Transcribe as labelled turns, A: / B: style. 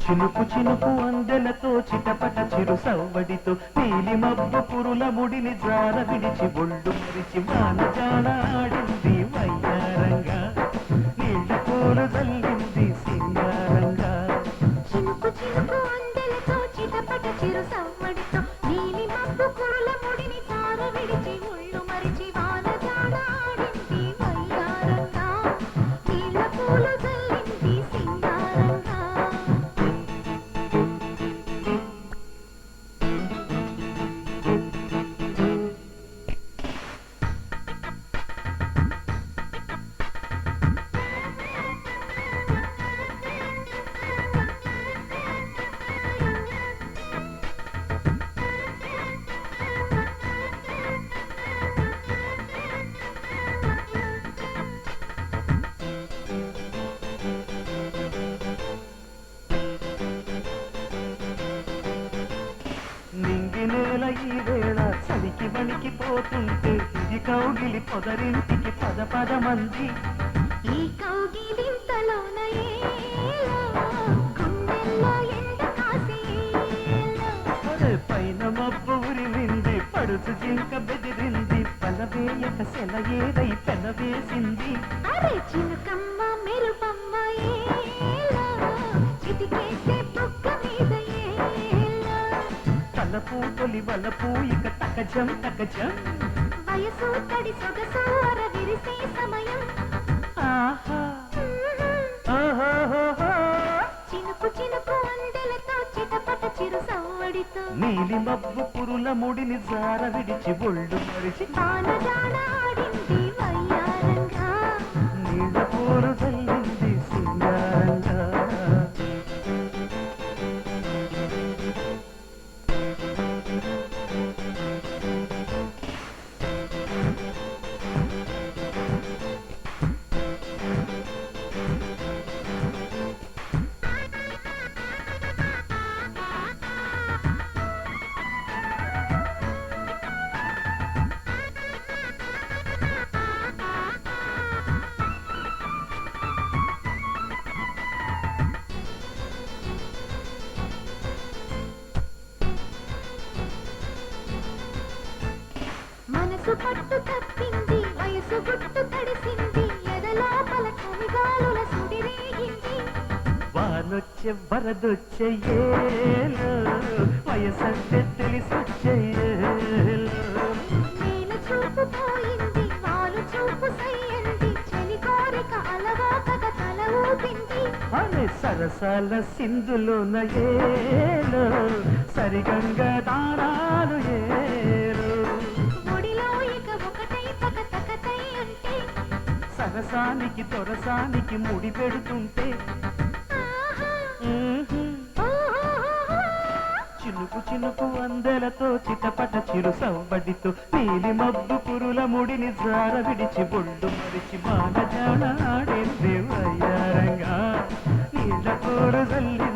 A: చినుకు చినుకు అందెలతో చిటపట చిరు సవ్వడితో నీలి మబ్బు పురుల ముడిని జార విడిచి ఒళ్ళు మరిచి వానజాడ ఆడింది వయ్యారంగా నీళ్ళ పూలు చల్లింది సింగారంగా.
B: చినుకు చినుకు అందెలతో చిటపట చిరు సవ్వడితో నీలి మబ్బు పురుల ముడిని జార విడిచి ఒళ్ళు మరిచి వానజాడ ఆడింది వయ్యారంగా నీళ్ళ పూలు చల్లింది సింగారంగా.
A: నింగినేల ఈ వేళ చలికి వణికిపోతుంటే ఇది కౌగిలి పొదరింటికి పద పద మంది.
B: ఈ కౌగిలింతలోన ఏలో గుండెల్లో ఎండ కాసేలో
A: అరే పైన మబ్బు ఉరిమింది పడుచు జింక బెదిరింది పలవేయక సెలయేరై పెనవేసింది.
B: అరే చినుకమ్మ మెరుపమ్మ ఏలో చిటికేసే బుగ్గ మీద ఏలో
A: తలపూ తొలి వలపూ ఇక తకజం తకజం.
B: వయసు తడి సొగసు అర విరిసే సమయం
A: ఆహా ఓహోహోహో.
B: చినుకు చినుకు అందెలతో చిటపట చిరు సవ్వడితో
A: నీలి మబ్బు పురుల ముడిని జార విడిచి ఒళ్ళు మరిచి
B: వానజాడ ఆడింది వయ్యారంగా
A: నీళ్ళ పూలు చల్లింది సింగారంగా.
B: మనసు పట్టు తప్పింది వయసు గుట్టు తడిసింది ఎదలోపల కవిగాలుల సుడిరేగింది
A: వానొచ్చే వరదొచ్చే ఏలో వయసంటే తెలిసొచ్చే ఏలో.
B: నేను చూపు పోయింది వాలు చూపు సయ్యంది చలి కోరిక అలవాకగా తల ఊపింది
A: అనే సరసాల సింధులోన ఏలో సరిగంగ దానాలు ఏలో.
B: ఒడిలో ఇక ఒకటై తక తకతై అంటే
A: సరసానికి తొరసానికి ముడి పెడుతుంటే
B: ఆహా
A: చినుకు చినుకు అందెలతో చిటపట చిరు సవ్వడితో నీలి మబ్బు పురుల ముడిని జార విడిచి ఒళ్ళు మరిచి వానజాడ ఆడింది వయ్యారంగా నీళ్ళ కూర జల్లి